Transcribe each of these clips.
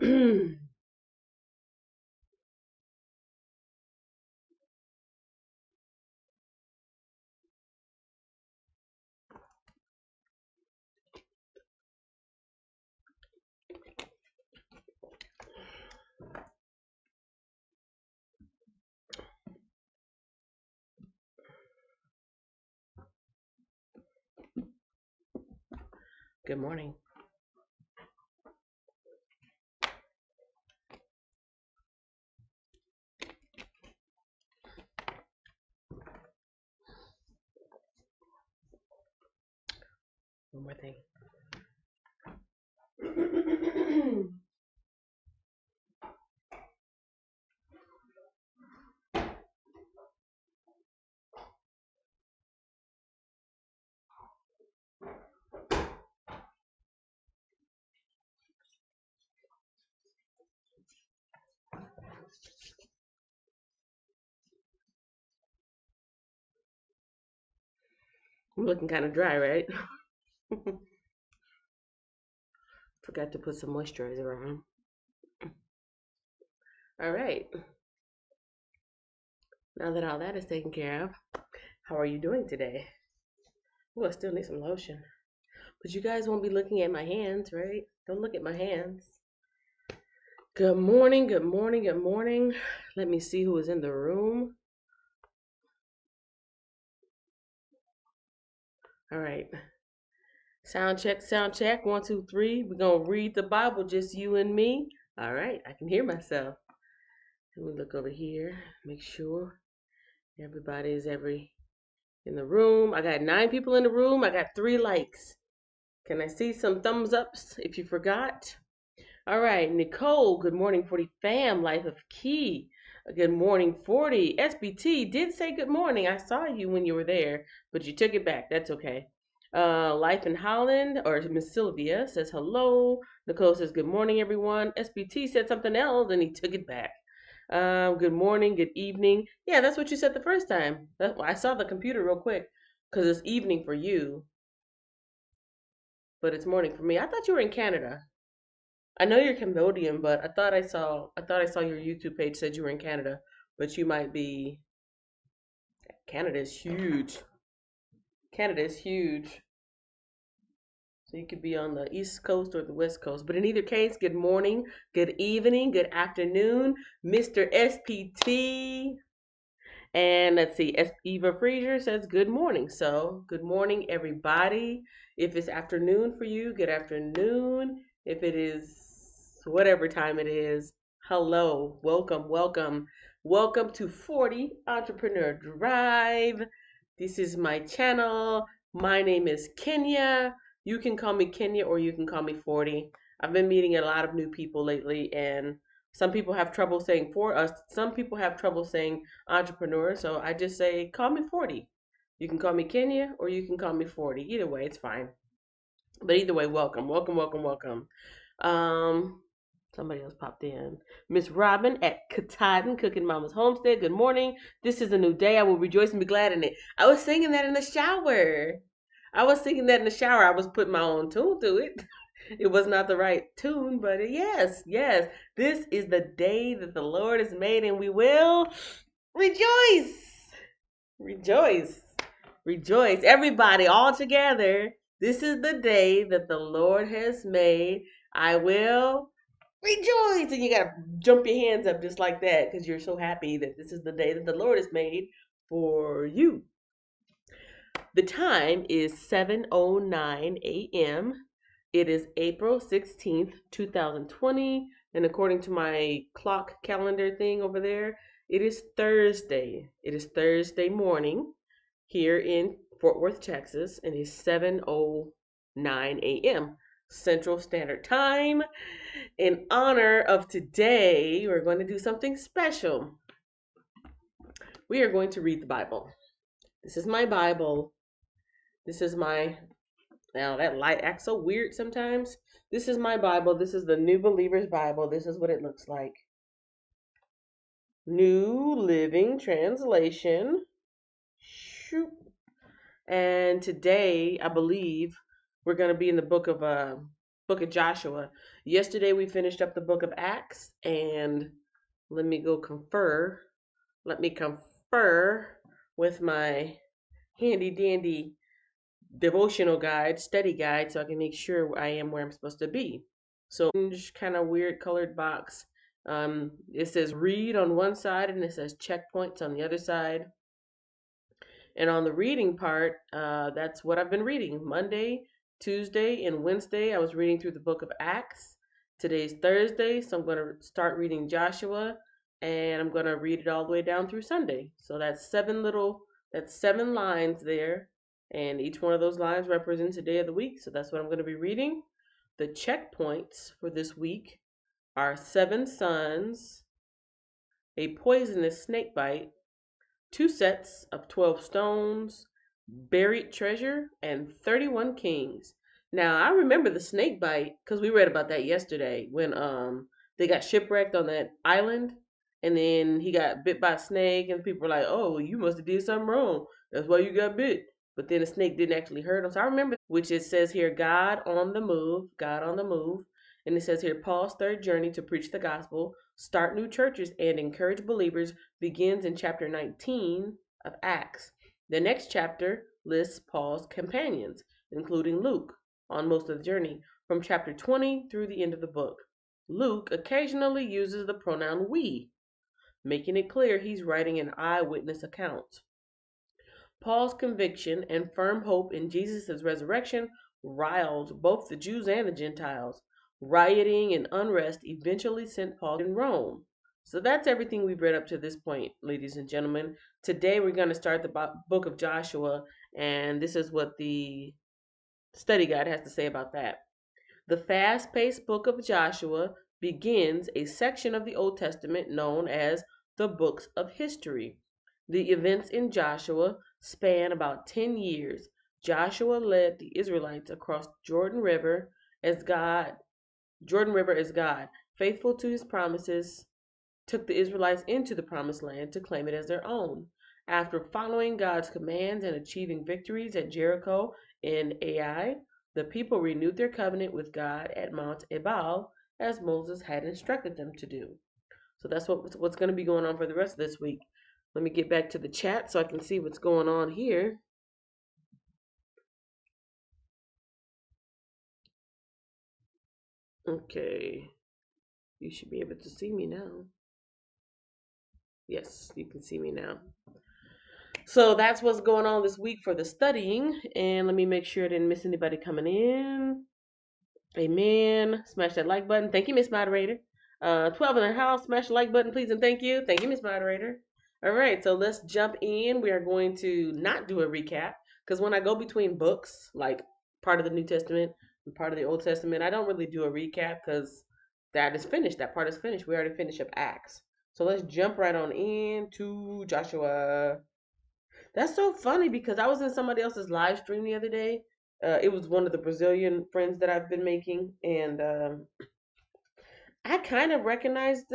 Good morning. One more thing. I'm looking kind of dry, right? Forgot to put some moisturizer on. All right. Now that all that is taken care of, how are you doing today? Oh, I still need some lotion. But you guys won't be looking at my hands, right? Don't look at my hands. Good morning, good morning, good morning. Let me see who is in the room. All right. Sound check, sound check. 1, 2, 3. We're going to read the Bible, just you and me. All right. I can hear myself. Let me look over here, make sure everybody is in the room. I got 9 people in the room. I got 3 likes. Can I see some thumbs ups if you forgot? All right, Nicole, good morning, 40 fam, Life of Key. Good morning, 40. SBT did say good morning. I saw you when you were there, but you took it back. That's okay. Life in Holland, or Miss Sylvia says hello. Nicole says good morning, everyone. SBT said something else and he took it back. Good morning, good evening. Yeah, that's what you said the first time. I saw the computer real quick because it's evening for you, but it's morning for me. I thought you were in Canada. I know you're Cambodian, but I thought I saw your YouTube page said you were in Canada, but you might be. Canada is huge. Canada is huge. So you could be on the East Coast or the West Coast. But in either case, good morning, good evening, good afternoon, Mr. SPT. And let's see, Eva Frazier says good morning. So good morning, everybody. If it's afternoon for you, good afternoon. If it is whatever time it is, hello, welcome, welcome. Welcome to 40 Entrepreneur Drive. This is my channel. My name is Kenya. You can call me Kenya or you can call me 40. I've been meeting a lot of new people lately, and some people have trouble saying for us. Some people have trouble saying entrepreneur. So I just say, call me 40. You can call me Kenya or you can call me 40. Either way, it's fine. But either way, welcome, welcome, welcome, welcome. Um, Somebody else popped in. Miss Robin at Katahdin, Cooking Mama's Homestead. Good morning. This is a new day. I will rejoice and be glad in it. I was singing that in the shower. I was putting my own tune to it. It was not the right tune, but yes, yes. This is the day that the Lord has made, and we will rejoice. Rejoice. Rejoice. Everybody, all together. This is the day that the Lord has made. I will rejoice. And you got to jump your hands up just like that because you're so happy that this is the day that the Lord has made for you. The time is 7:09 a.m. It is April 16th, 2020, and according to my clock calendar thing over there, it is Thursday. It is Thursday morning here in Fort Worth, Texas, and it's 7:09 a.m. Central Standard Time. In honor of today, we're going to do something special. We are going to read the Bible. This is my Bible. This is my, now that light acts so weird sometimes. This is my Bible. This is the New Believer's Bible. This is what it looks like. New Living Translation. Shoot. And today, I believe, we're going to be in the book of book of Joshua. Yesterday we finished up the book of Acts, and let me go confer. Let me confer with my handy dandy devotional guide, study guide, so I can make sure I am where I'm supposed to be. So, kind of weird colored box. It says read on one side and it says checkpoints on the other side. And on the reading part, that's what I've been reading. Monday, Tuesday, and Wednesday, I was reading through the book of Acts. Today's Thursday, so I'm going to start reading Joshua, and I'm going to read it all the way down through Sunday. So that's 7 lines there, and each one of those lines represents a day of the week. So that's what I'm going to be reading. The checkpoints for this week are 7 sons, a poisonous snake bite, 2 sets of 12 stones, buried treasure, and 31 kings. Now, I remember the snake bite because we read about that yesterday when they got shipwrecked on that island, and then he got bit by a snake, and people were like, "Oh, you must have did something wrong. That's why you got bit." But then the snake didn't actually hurt him. So I remember, which it says here, God on the move, God on the move. And it says here, Paul's third journey to preach the gospel, start new churches, and encourage believers begins in chapter 19 of Acts. The next chapter lists Paul's companions, including Luke, on most of the journey, from chapter 20 through the end of the book. Luke occasionally uses the pronoun we, making it clear he's writing an eyewitness account. Paul's conviction and firm hope in Jesus' resurrection riled both the Jews and the Gentiles. Rioting and unrest eventually sent Paul in Rome. So that's everything we've read up to this point, ladies and gentlemen. Today we're going to start the book of Joshua, and this is what the study guide has to say about that. The fast-paced book of Joshua begins a section of the Old Testament known as the books of history. The events in Joshua span about 10 years. Joshua led the Israelites across Jordan River as God, faithful to his promises, took the Israelites into the promised land to claim it as their own. After following God's commands and achieving victories at Jericho and Ai, the people renewed their covenant with God at Mount Ebal, as Moses had instructed them to do. So that's what's going to be going on for the rest of this week. Let me get back to the chat so I can see what's going on here. Okay. You should be able to see me now. Yes, you can see me now. So that's what's going on this week for the studying. And let me make sure I didn't miss anybody coming in. Amen. Smash that like button. Thank you, Miss Moderator. 12 in the house. Smash the like button, please, and thank you. Thank you, Miss Moderator. All right, so let's jump in. We are going to not do a recap because when I go between books, like part of the New Testament and part of the Old Testament, I don't really do a recap because that is finished. That part is finished. We already finished up Acts. So let's jump right on into Joshua. That's so funny because I was in somebody else's live stream the other day. It was one of the Brazilian friends that I've been making, and I kind of recognized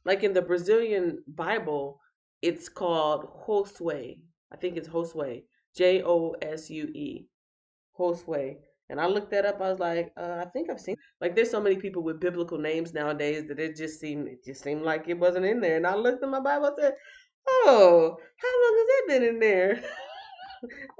like in the Brazilian Bible, it's called Josue. I think it's Josue, Josue, Josue. And I looked that up. I was like, I think I've seen. Like, there's so many people with biblical names nowadays that it just seemed like it wasn't in there. And I looked in my Bible and said, "Oh, how long has that been in there?"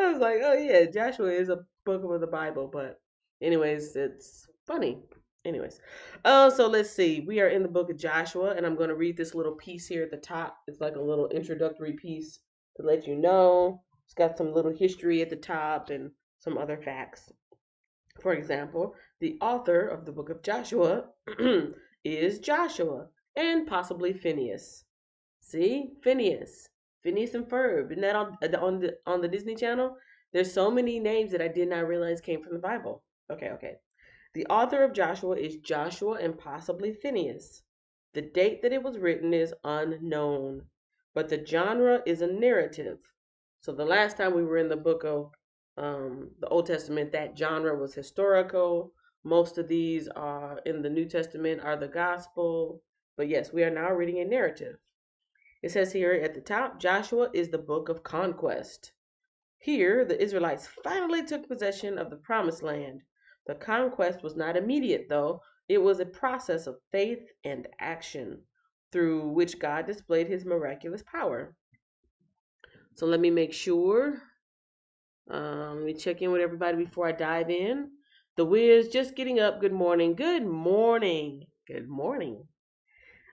I was like, "Oh yeah, Joshua is a book of the Bible." But anyways, it's funny. Anyways, so let's see. We are in the book of Joshua, and I'm going to read this little piece here at the top. It's like a little introductory piece to let you know. It's got some little history at the top and some other facts. For example, the author of the book of Joshua is Joshua and possibly Phineas. See, Phineas and Ferb. Isn't that on the Disney Channel? There's so many names that I did not realize came from the Bible. Okay. The author of Joshua is Joshua and possibly Phineas. The date that it was written is unknown, but the genre is a narrative. So the last time we were in the book of the Old Testament, that genre was historical. Most of these are in the New Testament are the gospel. But yes, we are now reading a narrative. It says here at the top, Joshua is the book of conquest. Here, the Israelites finally took possession of the promised land. The conquest was not immediate, though. It was a process of faith and action through which God displayed his miraculous power. So let me make sure. Let me check in with everybody before I dive in. The Wiz just getting up. Good morning. Good morning. Good morning.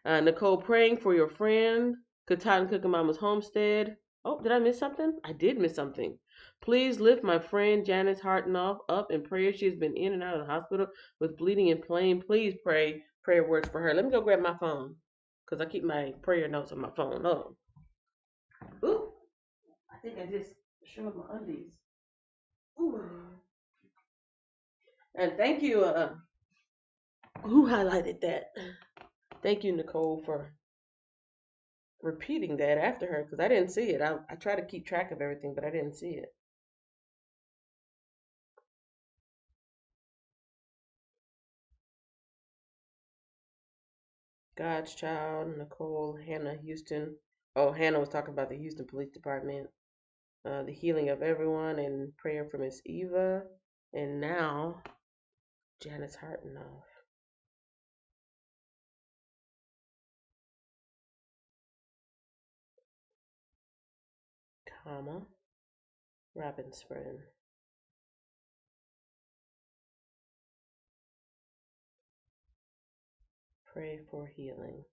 Nicole praying for your friend. Katan cooking mama's homestead. Oh, did I miss something? I did miss something. Please lift my friend Janice Hartenoff up in prayer. She has been in and out of the hospital with bleeding and pain. Please pray prayer words for her. Let me go grab my phone because I keep my prayer notes on my phone. Oh, ooh, I think I just showed my undies. Ooh. And thank you. Who highlighted that? Thank you, Nicole, for repeating that after her because I didn't see it. I try to keep track of everything, but I didn't see it. God's Child, Nicole, Hannah, Houston. Oh, Hannah was talking about the Houston Police Department, the healing of everyone, and prayer for Miss Eva. And now, Janice Hartenoff, comma, Robin's friend. Pray for healing.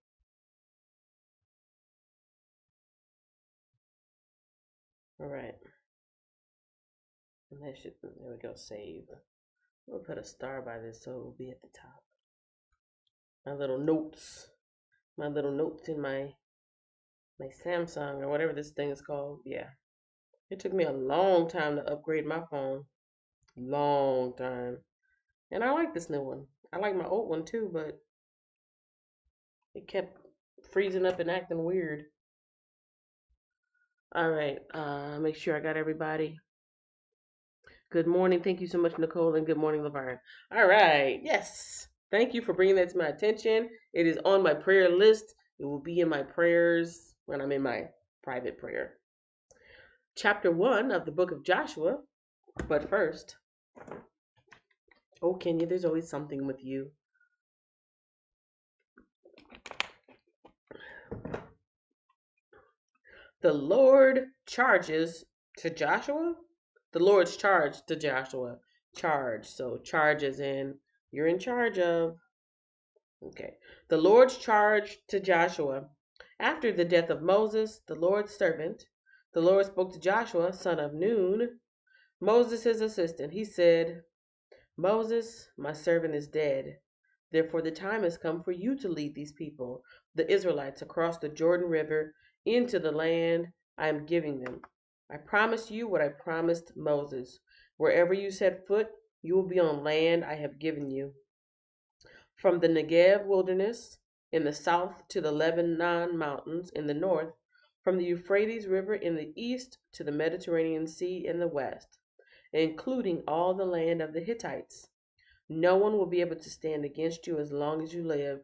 All right. And that should, there we go, save. We'll put a star by this so it will be at the top. My little notes in my Samsung or whatever this thing is called. Yeah. It took me a long time to upgrade my phone. Long time. And I like this new one. I like my old one too, but it kept freezing up and acting weird. All right. Make sure I got everybody. Good morning. Thank you so much, Nicole, and good morning, Laverne. All right. Yes. Thank you for bringing that to my attention. It is on my prayer list. It will be in my prayers when I'm in my private prayer. Chapter 1 of the book of Joshua. But first, oh, Kenya, there's always something with you. The Lord charges to Joshua. The Lord's charge to Joshua. Charge. So charge as in you're in charge of. Okay. The Lord's charge to Joshua. After the death of Moses, the Lord's servant, the Lord spoke to Joshua, son of Nun, Moses, his assistant. He said, Moses, my servant, is dead. Therefore, the time has come for you to lead these people, the Israelites, across the Jordan River into the land I am giving them. I promise you what I promised Moses. Wherever you set foot, you will be on land I have given you. From the Negev wilderness in the south to the Lebanon mountains in the north, from the Euphrates River in the east to the Mediterranean Sea in the west, including all the land of the Hittites. No one will be able to stand against you as long as you live,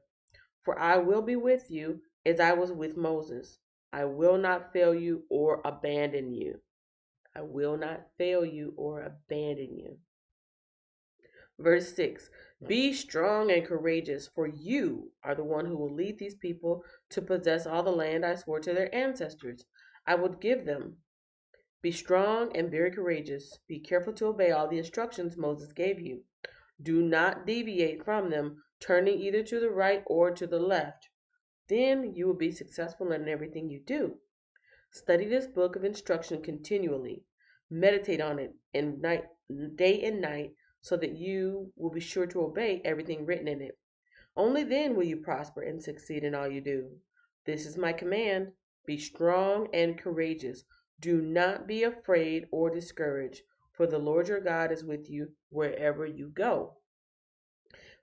for I will be with you as I was with Moses. I will not fail you or abandon you. I will not fail you or abandon you. Verse 6, be strong and courageous, for you are the one who will lead these people to possess all the land I swore to their ancestors I would give them. Be strong and very courageous. Be careful to obey all the instructions Moses gave you. Do not deviate from them, turning either to the right or to the left. Then you will be successful in everything you do. Study this book of instruction continually. Meditate on it day and night so that you will be sure to obey everything written in it. Only then will you prosper and succeed in all you do. This is my command. Be strong and courageous. Do not be afraid or discouraged, for the Lord your God is with you wherever you go.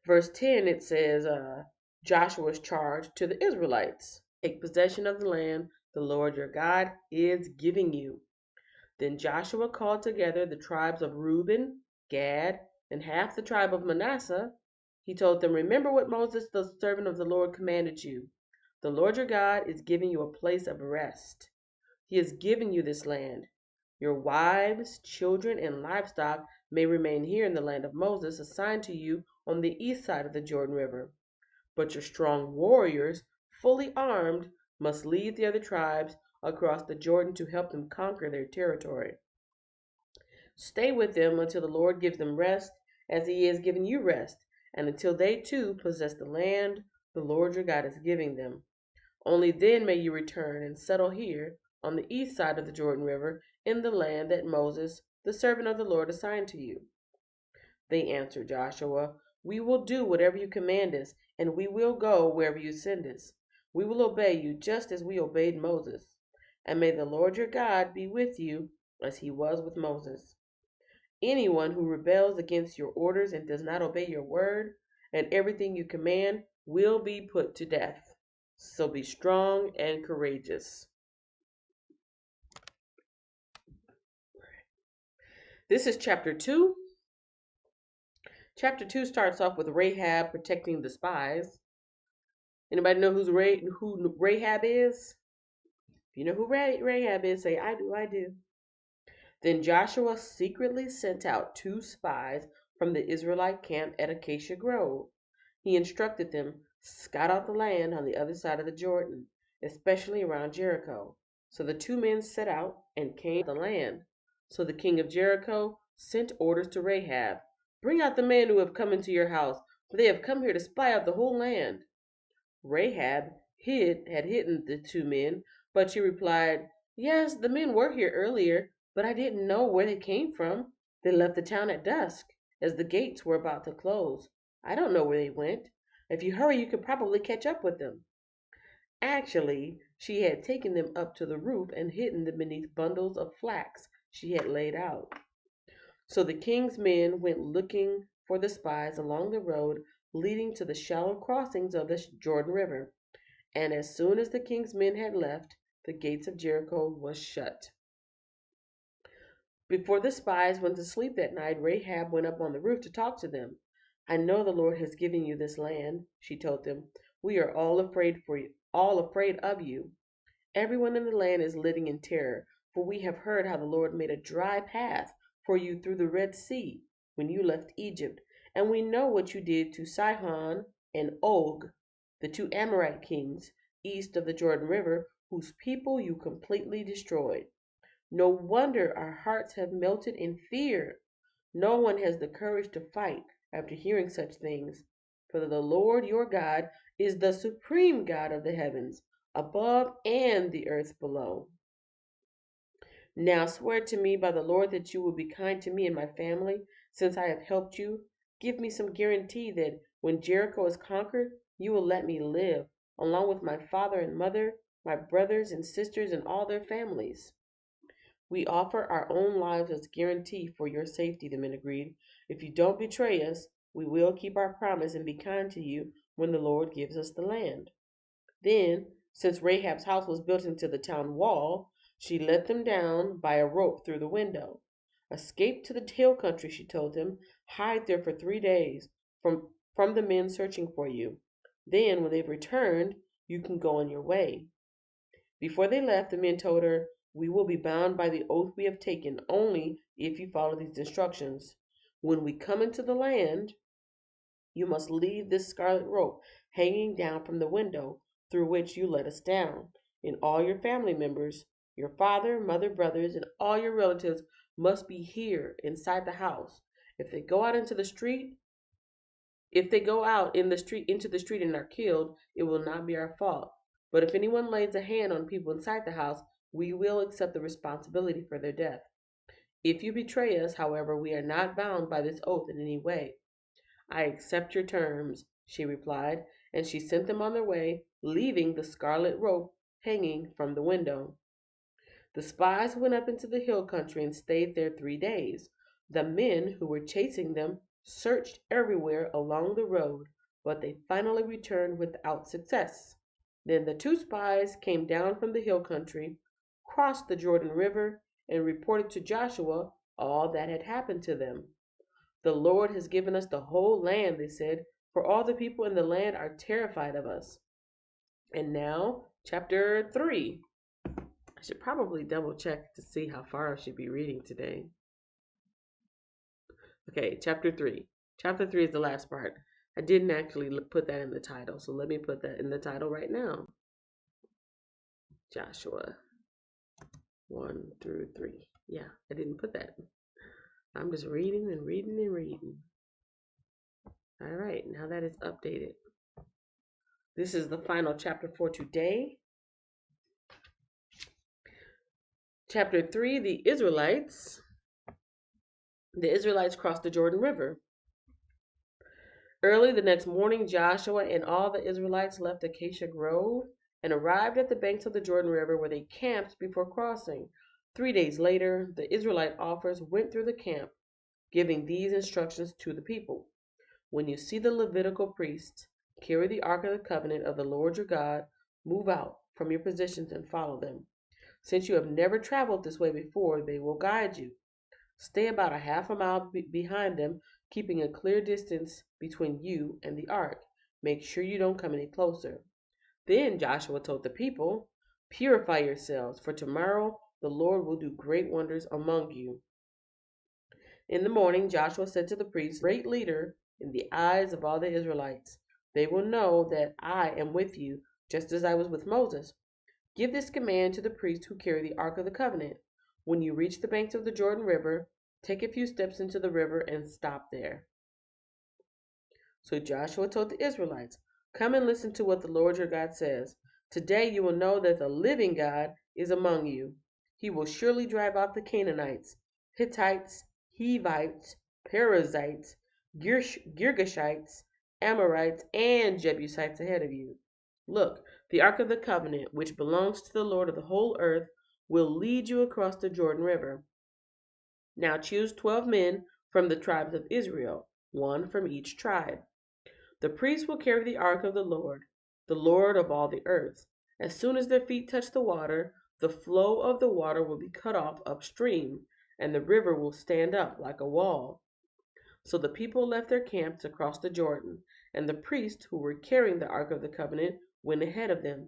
Verse 10, it says, Joshua's charge to the Israelites. Take possession of the land the Lord your God is giving you. Then Joshua called together the tribes of Reuben, Gad, and half the tribe of Manasseh. He told them, remember what Moses, the servant of the Lord, commanded you. The Lord your God is giving you a place of rest. He has given you this land. Your wives, children, and livestock may remain here in the land of Moses, assigned to you on the east side of the Jordan River. But your strong warriors, fully armed, must lead the other tribes across the Jordan to help them conquer their territory. Stay with them until the Lord gives them rest, as He has given you rest, and until they too possess the land the Lord your God is giving them. Only then may you return and settle here on the east side of the Jordan River in the land that Moses, the servant of the Lord, assigned to you. They answered Joshua, "We will do whatever you command us, and we will go wherever you send us. We will obey you just as we obeyed Moses. And may the Lord your God be with you as He was with Moses. Anyone who rebels against your orders and does not obey your word and everything you command will be put to death. So be strong and courageous." This is chapter 2. Chapter 2 starts off with Rahab protecting the spies. Anybody know who Rahab is? If you know who Rahab is, say, "I do, I do." Then Joshua secretly sent out 2 spies from the Israelite camp at Acacia Grove. He instructed them, "Scout out the land on the other side of the Jordan, especially around Jericho." So the 2 men set out and came to the land. So the king of Jericho sent orders to Rahab, "Bring out the men who have come into your house, for they have come here to spy out the whole land." Rahab had hidden the 2 men, but she replied, "Yes, the men were here earlier, but I didn't know where they came from. They left the town at dusk, as the gates were about to close. I don't know where they went. If you hurry, you could probably catch up with them." Actually, she had taken them up to the roof and hidden them beneath bundles of flax she had laid out. So the king's men went looking for the spies along the road leading to the shallow crossings of the Jordan River. And as soon as the king's men had left, the gates of Jericho was shut. Before the spies went to sleep that night, Rahab went up on the roof to talk to them. "I know the Lord has given you this land," she told them. "We are all afraid of you. Everyone in the land is living in terror, for we have heard how the Lord made a dry path for you through the Red Sea when you left Egypt, and we know what you did to Sihon and Og, the 2 Amorite kings east of the Jordan River, whose people you completely destroyed. No wonder our hearts have melted in fear. No one has the courage to fight after hearing such things. For the Lord your God is the supreme God of the heavens above and the earth below. Now swear to me by the Lord that you will be kind to me and my family, since I have helped you. Give me some guarantee that when Jericho is conquered, you will let me live, along with my father and mother, my brothers and sisters, and all their families." "We offer our own lives as guarantee for your safety," the men agreed. "If you don't betray us, we will keep our promise and be kind to you when the Lord gives us the land." Then, since Rahab's house was built into the town wall, she let them down by a rope through the window. "Escape to the hill country," she told them. "Hide there for 3 days from the men searching for you. Then, when they've returned, you can go on your way." Before they left, the men told her, "We will be bound by the oath we have taken only if you follow these instructions. When we come into the land, you must leave this scarlet rope hanging down from the window through which you let us down, and all your family members, your father, mother, brothers, and all your relatives must be here inside the house. If they go out into the street, if they go out in the street into the street and are killed, it will not be our fault. But if anyone lays a hand on people inside the house, we will accept the responsibility for their death. If you betray us, however, we are not bound by this oath in any way." "I accept your terms," she replied, and she sent them on their way, leaving the scarlet rope hanging from the window. The spies went up into the hill country and stayed there 3 days. The men who were chasing them searched everywhere along the road, but they finally returned without success. Then the 2 spies came down from the hill country, crossed the Jordan River, and reported to Joshua all that had happened to them. "The Lord has given us the whole land," they said, "for all the people in the land are terrified of us." And now, chapter 3. I should probably double check to see how far I should be reading today. Okay, chapter 3. Chapter 3 is the last part. I didn't actually put that in the title, so let me put that in the title right now. Joshua 1 through 3. Yeah, I didn't put that. I'm just reading and reading and reading. All right, now that it's updated. This is the final chapter for today. Chapter 3, the Israelites. The Israelites crossed the Jordan River. Early the next morning, Joshua and all the Israelites left Acacia Grove and arrived at the banks of the Jordan River where they camped before crossing. 3 days later, the Israelite officers went through the camp, giving these instructions to the people. When you see the Levitical priests carry the Ark of the Covenant of the Lord your God, move out from your positions and follow them. Since you have never traveled this way before, they will guide you. Stay about a half a mile behind them, keeping a clear distance between you and the ark. Make sure you don't come any closer. Then Joshua told the people, purify yourselves, for tomorrow the Lord will do great wonders among you. In the morning, Joshua said to the priests, great leader in the eyes of all the Israelites, they will know that I am with you, just as I was with Moses. Give this command to the priests who carry the Ark of the Covenant. When you reach the banks of the Jordan River, take a few steps into the river and stop there. So Joshua told the Israelites, come and listen to what the Lord your God says. Today you will know that the living God is among you. He will surely drive out the Canaanites, Hittites, Hivites, Perizzites, Girgashites, Amorites, and Jebusites ahead of you. Look, the Ark of the Covenant, which belongs to the Lord of the whole earth, will lead you across the Jordan River. Now choose 12 men from the tribes of Israel, one from each tribe. The priests will carry the ark of the Lord of all the earth. As soon as their feet touch the water, the flow of the water will be cut off upstream, and the river will stand up like a wall. So the people left their camps across the Jordan, and the priests who were carrying the Ark of the Covenant went ahead of them.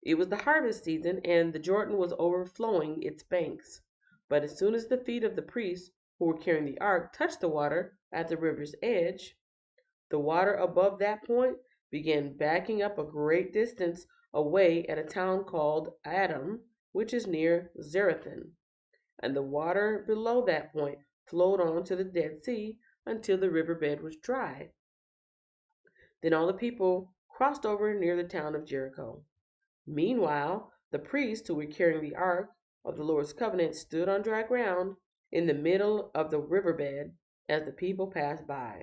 It was the harvest season, and the Jordan was overflowing its banks. But as soon as the feet of the priests who were carrying the ark touched the water at the river's edge, the water above that point began backing up a great distance away at a town called Adam, which is near Zarethan. And the water below that point flowed on to the Dead Sea until the riverbed was dry. Then all the people crossed over near the town of Jericho. Meanwhile, the priests who were carrying the ark of the Lord's covenant stood on dry ground in the middle of the riverbed as the people passed by.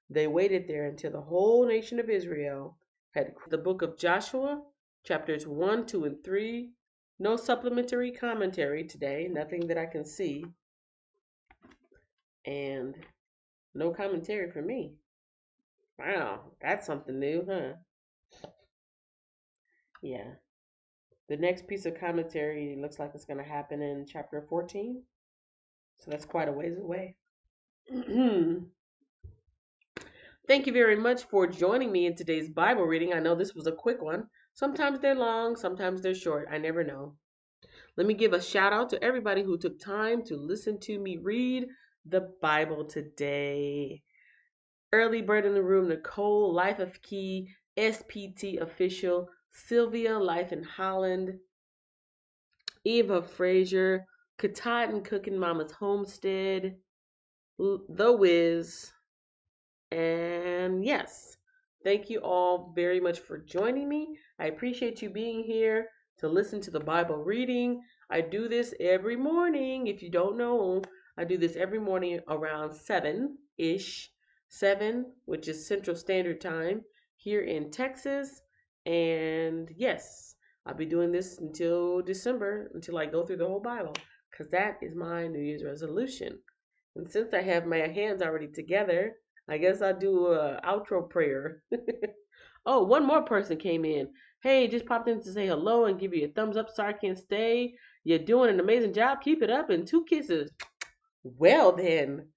They waited there until the whole nation of Israel had the book of Joshua, chapters 1, 2, and 3. No supplementary commentary today, nothing that I can see. And no commentary for me. Wow, that's something new, huh? Yeah. The next piece of commentary looks like it's going to happen in chapter 14. So that's quite a ways away. Thank you very much for joining me in today's Bible reading. I know this was a quick one. Sometimes they're long, sometimes they're short. I never know. Let me give a shout out to everybody who took time to listen to me read the Bible today. Early Bird in the Room, Nicole, Life of Key, SPT Official, Sylvia, Life in Holland, Eva Frazier, Katat and Cooking Mama's Homestead, The Wiz, and yes, thank you all very much for joining me. I appreciate you being here to listen to the Bible reading. I do this every morning. If you don't know, I do this every morning around 7-ish, 7, which is Central Standard Time here in Texas. And yes, I'll be doing this until December, until I go through the whole Bible, because that is my New Year's resolution. And since I have my hands already together, I guess I'll do an outro prayer. Oh, one more person came in. Hey, just popped in to say hello and give you a thumbs up. Sorry I can't stay. You're doing an amazing job. Keep it up. And 2 kisses. Well then.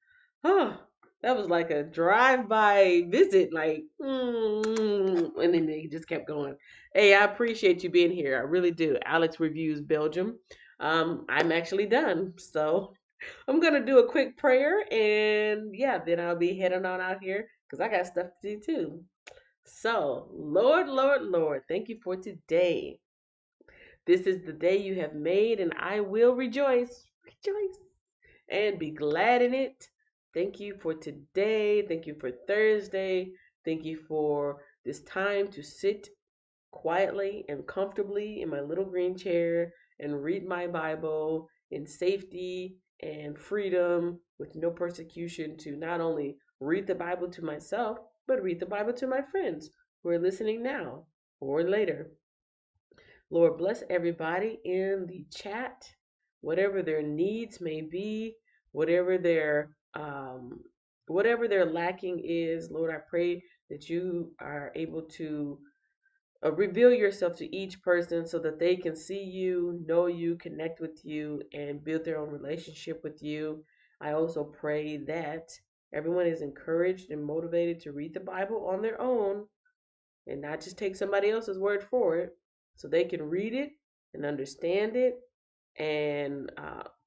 Huh. That was like a drive-by visit. Like, and then they just kept going. Hey, I appreciate you being here. I really do. Alex Reviews Belgium. I'm actually done. So I'm gonna do a quick prayer, and yeah, then I'll be heading on out here because I got stuff to do too. So, Lord, Lord, Lord, thank you for today. This is the day you have made, and I will rejoice, and be glad in it. Thank you for today. Thank you for Thursday. Thank you for this time to sit quietly and comfortably in my little green chair and read my Bible in safety and freedom with no persecution to not only read the Bible to myself, but read the Bible to my friends who are listening now or later. Lord, bless everybody in the chat, whatever their needs may be, whatever their whatever their lacking is. Lord, I pray that you are able to reveal yourself to each person so that they can see you, know you, connect with you, and build their own relationship with you. I also pray that everyone is encouraged and motivated to read the Bible on their own and not just take somebody else's word for it, so they can read it and understand it and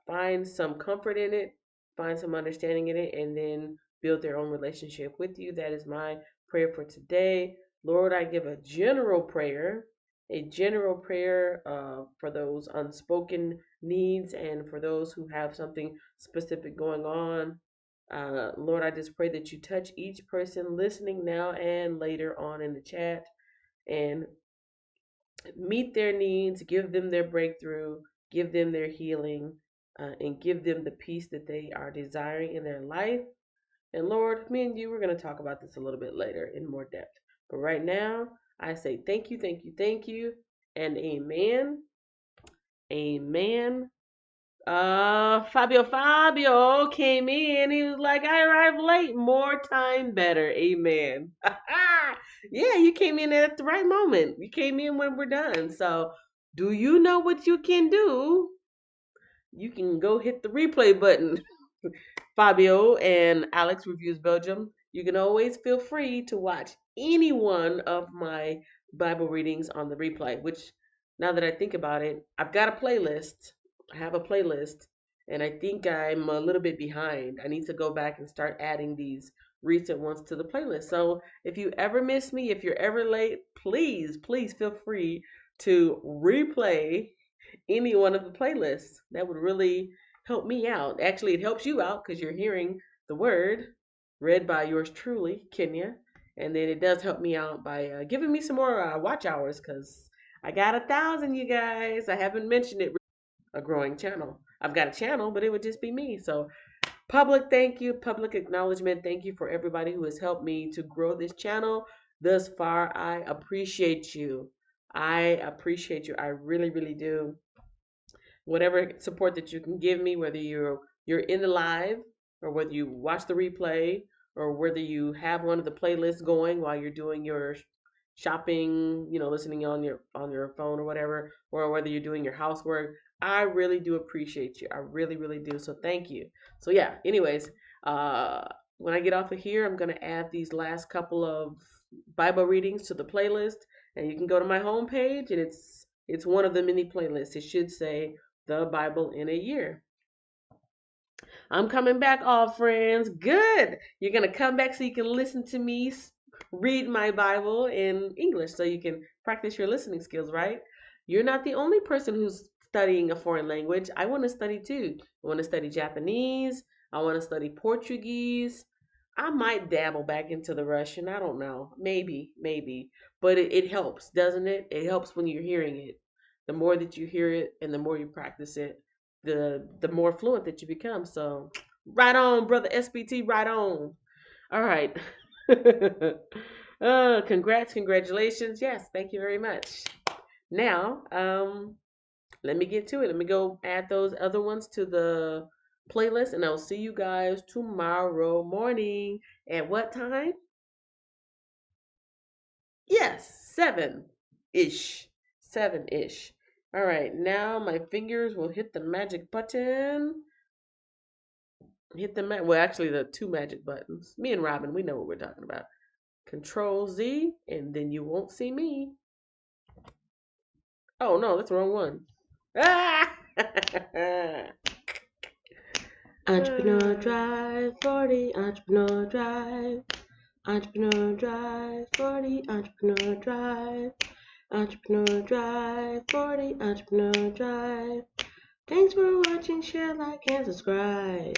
find some comfort in it, find some understanding in it, and then build their own relationship with you. That is my prayer for today. Lord, I give a general prayer for those unspoken needs and for those who have something specific going on. Lord, I just pray that you touch each person listening now and later on in the chat and meet their needs, give them their breakthrough, give them their healing, and give them the peace that they are desiring in their life. And Lord, me and you, we're going to talk about this a little bit later in more depth. But right now, I say thank you, thank you, thank you, and amen. Amen. Fabio came in. He was like, I arrived late. More time better. Amen. Yeah, you came in at the right moment. You came in when we're done. So, do you know what you can do? You can go hit the replay button. Fabio and Alex Reviews Belgium. You can always feel free to watch any one of my Bible readings on the replay, which now that I think about it, I've got a playlist. I have a playlist, and I think I'm a little bit behind. I need to go back and start adding these recent ones to the playlist. So if you ever miss me, if you're ever late, please feel free to replay any one of the playlists. That would really help me out. Actually, it helps you out because you're hearing the word read by yours truly, Kenya. And then it does help me out by giving me some more watch hours because I got 1,000, you guys. I haven't mentioned it. A growing channel. I've got a channel, but it would just be me. So, public thank you, public acknowledgement. Thank you for everybody who has helped me to grow this channel thus far. I appreciate you. I appreciate you. I really, really do. Whatever support that you can give me, whether you're in the live or whether you watch the replay or whether you have one of the playlists going while you're doing your shopping, listening on your phone or whatever, or whether you're doing your housework. I really do appreciate you. I really, really do. So thank you. So yeah, anyways, uh when I get off of here, I'm gonna add these last couple of Bible readings to the playlist, and you can go to my homepage and it's one of the many playlists. It should say the Bible in a year. I'm coming back, all friends. Good. You're going to come back so you can listen to me read my Bible in English so you can practice your listening skills, right? You're not the only person who's studying a foreign language. I want to study too. I want to study Japanese. I want to study Portuguese. I might dabble back into the Russian. I don't know. Maybe. But it helps, doesn't it? It helps when you're hearing it. The more that you hear it and the more you practice it, the more fluent that you become. So, right on, brother SBT, right on. All right. Congratulations. Yes, thank you very much. Now, let me get to it. Let me go add those other ones to the playlist, and I'll see you guys tomorrow morning. At what time? Yes, 7-ish. 7-ish. All right, now my fingers will hit the magic button. Well, actually, the two magic buttons. Me and Robin, we know what we're talking about. Control Z, and then you won't see me. Oh no, that's the wrong one. Ah! Entrepreneur Drive 40, Entrepreneur Drive. Entrepreneur Drive 40, Entrepreneur Drive. Entrepreneur Drive 40, Entrepreneur Drive. Thanks for watching, share, like, and subscribe.